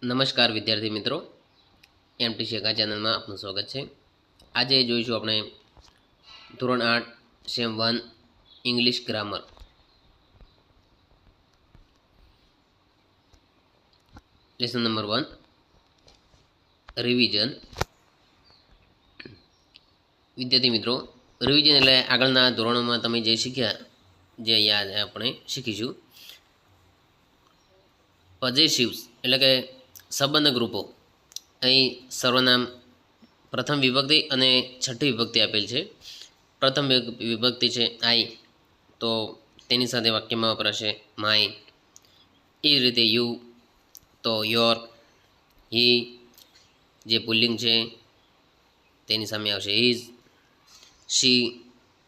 નમસ્કાર વિદ્યાર્થી મિત્રો, એમટી શેખા ચેનલમાં આપનું સ્વાગત છે। આજે જોઈશું આપણે ધોરણ 8 sem 1 English grammar lesson number 1 revision. વિદ્યાર્થી મિત્રો, રિવિઝન એટલે આગળના ધોરણોમાં તમે જે શીખ્યા જે યાદ આપણે શીખીશું। પોઝેસિવ્સ એટલે કે સંબંધ ગ્રુપો। અહીં સર્વનામ પ્રથમ વિભક્તિ અને છઠ્ઠી વિભક્તિ આપેલ છે। પ્રથમ વિભક્તિ છે આઈ, તો તેની સાથે વાક્યમાં વપરાશે માય। એ જ રીતે યુ તો યોર, હી જે પુલ્લિંગ છે તેની સામે આવશે હિઝ, શી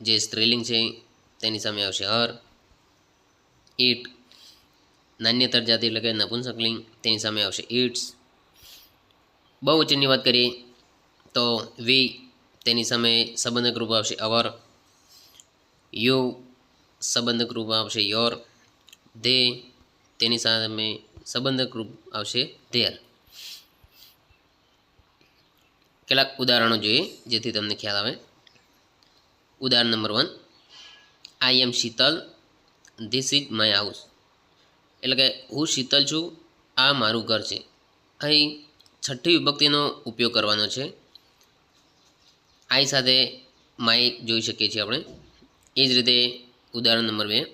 જે સ્ત્રીલિંગ છે તેની સામે આવશે હર, ઇટ નાન્યતર જાતિ એટલે કે નપુંસકલિંગ તેની સામે આવશે ઇટ્સ। બહુવચનની વાત કરીએ તો વી તેની સામે સંબંધક રૂપ આવશે અવર, યુ સંબંધક રૂપ આવશે યોર, ધે તેની સામે સંબંધક રૂપ આવશે ધેર। કેટલાક ઉદાહરણો જોઈએ જેથી તમને ખ્યાલ આવે। ઉદાહરણ number 1, I am Sheetal, this is my house. એટલે કે હું શીતલ છું, આ મારું ઘર છે। અહીં છઠ્ઠી વિભક્તિનો ઉપયોગ કરવાનો છે। આઈ સાથે માય જોઈ શકીએ છીએ આપણે। એ જ રીતે ઉદાહરણ number 2,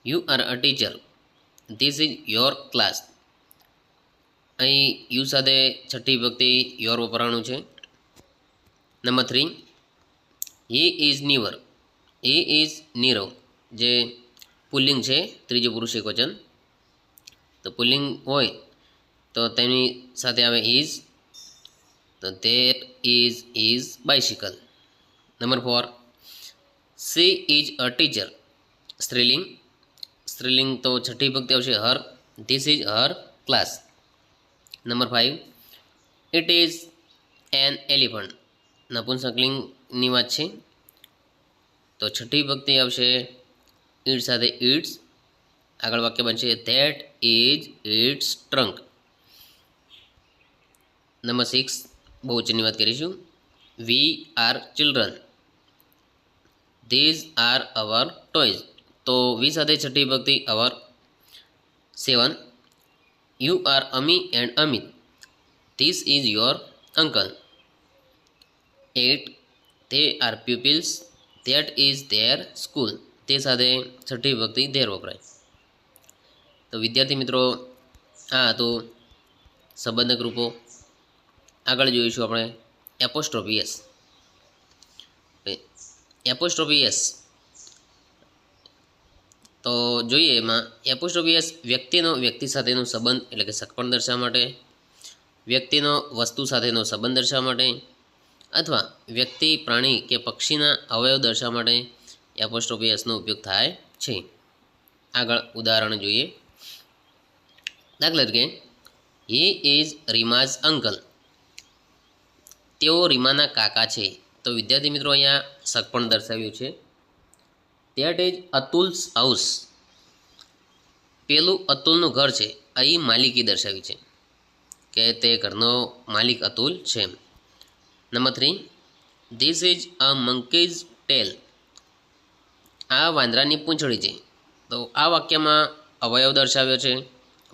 you are a teacher, this is your class. અહીં યુ સાથે છઠ્ઠી વિભક્તિ યોર વપરાણું છે। Number 3, he is Nirav, he is Nirav જે પુલ્લિંગ છે, ત્રીજું પુરુષ એકવચન। તો પુલ્લિંગ હોય તો તેની સાથે આવે ઇઝ, તો there is bicycle. Number 4, she is a teacher સ્ત્રીલિંગ, સ્ત્રીલિંગ તો છઠ્ઠી વિભક્તિ આવશે her, this is her class. Number 5, it is an elephant નપુંસકલિંગની વાત છે, તો છઠ્ઠી વિભક્તિ આવશે ઇટ સાથે ઇટ્સ, આગળ વાક્ય બનશે that is it's trunk. Number 6, બહુવચનની વાત કરીશું, we are children, these are our toys, તો વી સાથે છઠ્ઠી વિભક્તિ our. 7, you are Ami and Amit, this is your uncle. 8, they are pupils, that is their school, તે સાથે છઠ્ઠી વિભક્તિ ધેર વપરાય। તો વિદ્યાર્થી મિત્રો, આ હતું સંબંધક રૂપો। આગળ જોઈશું આપણે એપોસ્ટ્રોફી એસ। એપોસ્ટ્રોફી એસ તો જોઈએ એમાં એપોસ્ટ્રોફી એસ વ્યક્તિનો વ્યક્તિ સાથેનો સંબંધ એટલે કે સગપણ દર્શાવવા માટે, વ્યક્તિનો વસ્તુ સાથેનો સંબંધ દર્શાવવા માટે, અથવા વ્યક્તિ, પ્રાણી કે પક્ષીના અવયવ દર્શાવવા માટે એપોસ્ટ્રોફી એસનો ઉપયોગ થાય છે। આગળ ઉદાહરણ જોઈએ। દાખલા તરીકે, હી ઇઝ રીમાઝ અંકલ, તેઓ રીમાના કાકા છે। તો વિદ્યાર્થી મિત્રો, અહીંયા સગપણ દર્શાવ્યું છે। ધેટ ઇઝ અતુલ્સ હાઉસ, પેલું અતુલનું ઘર છે, અહીં માલિકી દર્શાવી છે કે તે ઘરનો માલિક અતુલ છે। Number 3, this is a monkey's tail, આ વાંદરાની પૂંછડી છે, તો આ વાક્યમાં અવયવ દર્શાવ્યો છે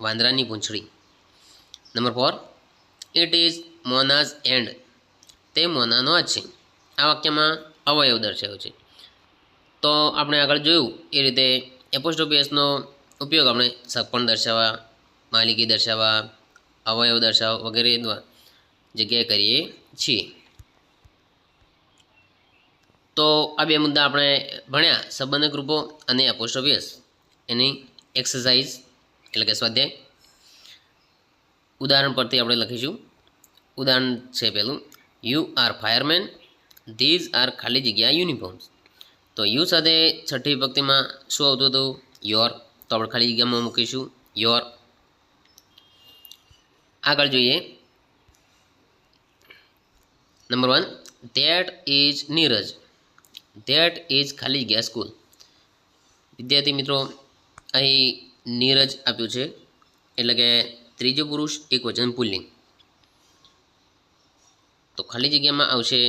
વાંદરાની પૂંછડી। નંબર 4, ઇટ ઇઝ મોનાઝ હેન્ડ, તે મોનાનો હાથ છે, આ વાક્યમાં અવયવ દર્શાવ્યો છે। તો આપણે આગળ જોયું એ રીતે એપોસ્ટ્રોફી એસનો ઉપયોગ આપણે સગપણ દર્શાવવા, માલિકી દર્શાવવા, અવયવ દર્શાવવા વગેરે જગ્યાએ કરીએ છીએ। તો આ બે મુદ્દા આપણે ભણ્યા, સંબંધક રૂપો અને એપોસ્ટ્રોફી એસ, એની એક્સરસાઇઝ એટલે કે સ્વાધ્યાય। ઉદાહરણ પરથી આપણે લખીશું। ઉદાહરણ છે પહેલું, you are fireman, this are ખાલી જગ્યા યુનિફોર્મ્સ। તો યુ સાથે છઠ્ઠી વિભક્તિમાં શું આવતું હતું? યોર, તો આપણે ખાલી જગ્યામાં મૂકીશું યોર। આગળ જોઈએ number 1, that is Neeraj, that is ખાલી જગ્યા સ્કૂલ। વિદ્યાર્થી મિત્રો, અહીં નીરજ આપ્યું છે એટલે કે ત્રીજો પુરુષ એકવચન પુલ્લિંગ, તો ખાલી જગ્યામાં આવશે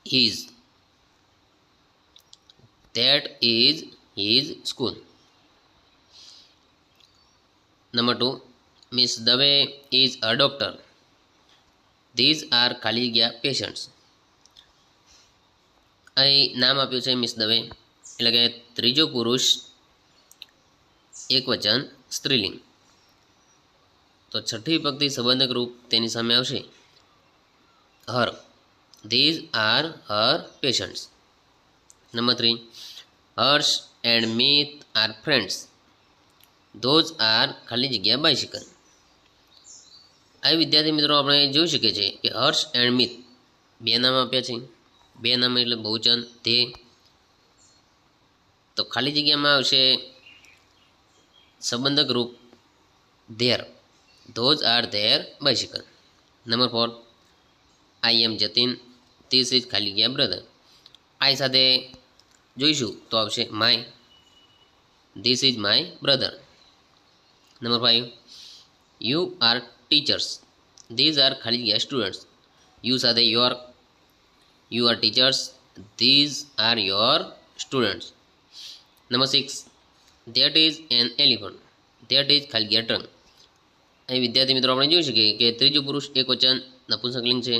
his, that is his school. Number 2, miss Dave is a doctor. This are ખાલી જગ્યા પેશન્ટ્સ. અહીં નામ આપ્યું છે મિસ દવે, એટલે કે ત્રીજો પુરુષ એકવચન સ્ત્રીલિંગ. તો છઠ્ઠી વિભક્તિ સંબંધક રૂપ તેની સામે આવશે her. These are her patients. Number 3, Harsh and Mit are friends. Those are ખાલી જગ્યા બાઇસિકલ. આ વિદ્યાર્થી મિત્રો આપણે જોઈ શકીએ છીએ કે હર્ષ એન્ડ મિત બે નામ આપ્યા છે. બે નામ એટલે બહુચન તે. તો ખાલી જગ્યામાં આવશે સંબંધક રૂપ their. Those are their bicycle. Number 4, I am Jatin. This is ખાલી જગ્યા બ્રધર. આઈ સાથે જોઈશું તો આવશે my. This is my brother. Number 5, you are teachers. These are ખાલી જગ્યા સ્ટુડન્ટ્સ. યુ સાથે your. You are teachers. These are your students. Number 6, that is an elephant. That is ખાલી જગ્યા ટ્રંક. અહીં વિદ્યાર્થી મિત્રો આપણે જોઈ શકીએ કે ત્રીજું પુરુષ એકવચન નપુંસકલિંગ છે.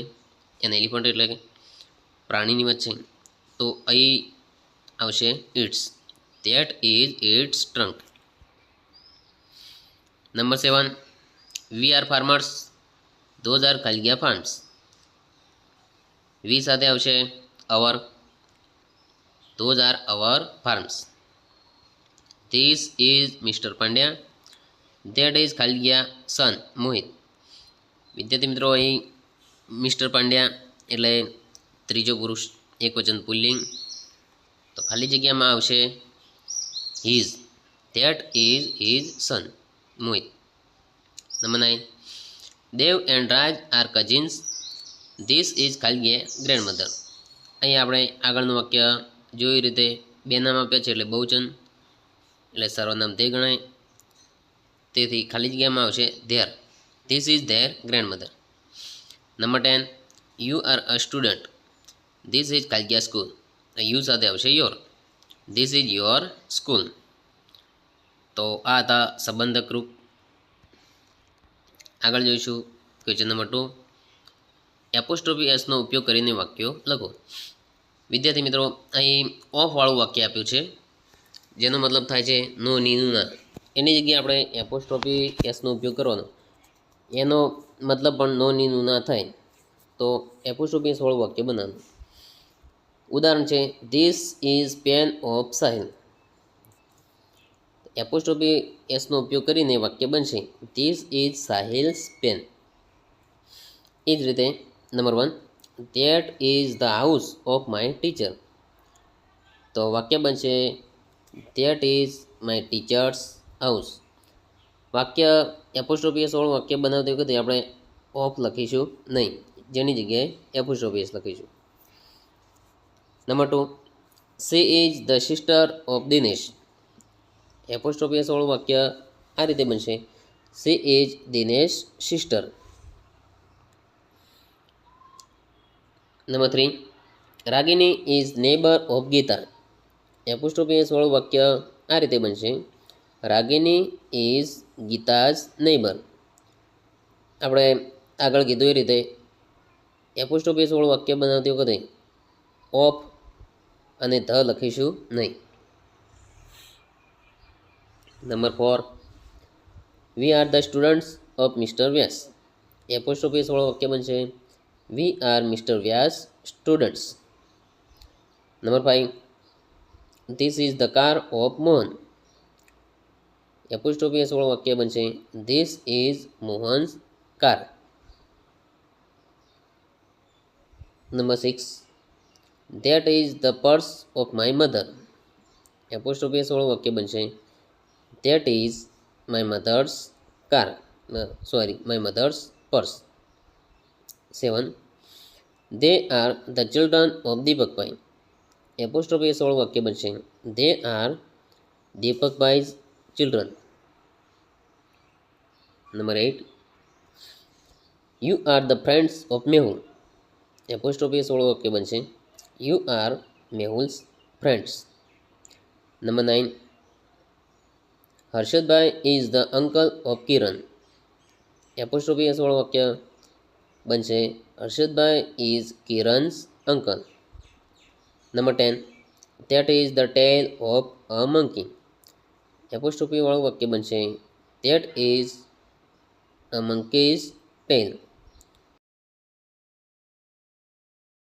એન એલિફન્ટ એટલે કે પ્રાણીની વચ્ચે. તો અહીં આવશે its. That is it's trunk. Number 7, we are farmers. Those are ખાલી જગ્યા ફાર્મ્સ. વી સાથે આવશે our. Those are our farms. This is mister Pandya. That is ખાલી જગ્યા સન મોહિત. વિદ્યાર્થી મિત્રો અહીં મિસ્ટર પાંડ્યા એટલે ત્રીજો પુરુષ એકવચન પુલ્લિંગ. તો ખાલી જગ્યામાં આવશે his. That is his son Mohit. Number 9, Dev and Raj are cousins. This is ખાલી જગ્યા ગ્રેન્ડમધર. અહીં આપણે આગળનું વાક્ય જોઈ રીતે બે નામ આપ્યા છે એટલે બહુચન એટલે સર્વનામ તે ગણાય. તેથી ખાલી જગ્યામાં આવશે their. This is their grandmother. Number 10, you are a student. This is ખાલી જગ્યા સ્કૂલ. યુ સાથે આવશે your. This is your school. તો આ હતા સંબંધક રૂપ. આગળ જોઈશું ક્વેશ્ચન નંબર 2, એપોસ્ટ્રોફી એસનો ઉપયોગ કરીને વાક્યો લખો. વિદ્યાર્થી મિત્રો અહીં ઓફવાળું વાક્ય આપ્યું છે જેનો મતલબ થાય છે નો ની નું ના. એની જગ્યાએ આપણે એપોસ્ટ્રોફી એસનો ઉપયોગ કરવાનો. એનો મતલબ પણ નો ની નું ના થાય તો એપોસ્ટ્રોફી એસ વાળું વાક્ય બનાવવાનું. ઉદાહરણ છે this is pen of Sahil. Apostrophe એસનો ઉપયોગ કરીને વાક્ય બનશે ધીસ ઇઝ સાહિલ્સ પેન. એ જ રીતે number 1, that is the house of my teacher. તો વાક્ય બનશે that is my teacher's house. વાક્ય એપોસ્ટ્રોફી એસ વાળું વાક્ય બનાવતી વખતે આપણે ઓફ લખીશું નહીં, જેની જગ્યાએ એપોસ્ટ્રોફી એસ લખીશું. Number 2, she is the sister of Dinesh. Apostrophe S વાળું વાક્ય આ રીતે બનશે she is Dinesh sister. Number 3, Ragini is neighbour of Geeta. Apostrophe S વાળું વાક્ય આ રીતે બનશે રાગિની ઇઝ ગીતાઝ નેબર. આપણે આગળ કીધું એ રીતે એપોસ્ટ્રોફી એસ વાળું વાક્ય બનાવતી વખતે ઓફ અને ધ લખીશું નહીં. Number 4, we are the students of mister Vyas. Apostrophe S વાળું વાક્ય બનશે we are mister Vyas students. Number 5, this is the car of Mohan. Apostrophe S વાળું વાક્ય બનશે this is Mohan's car. Number 6, that is the purse of my mother. Apostrophe S વાળું વાક્ય બનશે that is my mother's car my mother's purse. 7, they are the children of Deepakbhai. Apostrophe S વાળું વાક્ય બનશે they are Deepakbhai's children. Number 8, you are the friends of Mehul. Apostrophe વાળું વાક્ય બનશે you are Mehul's friends. Number 9, Harshadbhai is the uncle of Kiran. Apostrophe વાળું વાક્ય બનશે Harshadbhai is Kiran's uncle. Number 10, that is the tail of a monkey. Apostrophe વાળું વાક્ય બનશે that is a monkey's tail.